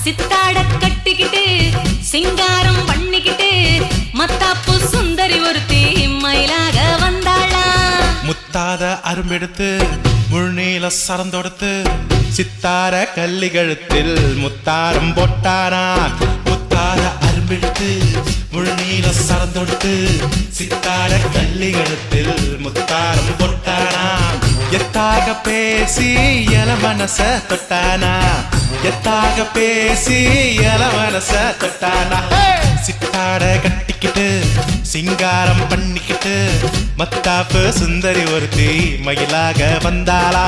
சித்தாட கட்டிக்கிட்டு சிங்காரம் பண்ணிக்கிட்டு மத்தாப்பு சுந்தரி ஒருத்தி மயிலாக வந்தாளா. முத்தாத அரும்பெடுத்து முழுநீல சரந்தொடுத்து சித்தார கள்ளி கழுத்தில் முத்தாரம் போட்டானா. முத்தாத அரும்பெடுத்து முழுநீல சரந்தொடுத்து சித்தார கள்ளி கழுத்தில் முத்தாரம் போட்டானா. எத்தாக பேசி எல மனச தொட்டானா. எத்தாக பேசி எல மனச தொட்டானா. சித்தாட கட்டிக்கிட்டு சிங்காரம் பண்ணிக்கிட்டு மத்தாப்பு சுந்தரி ஒருத்தி மயிலாக வந்தாளா.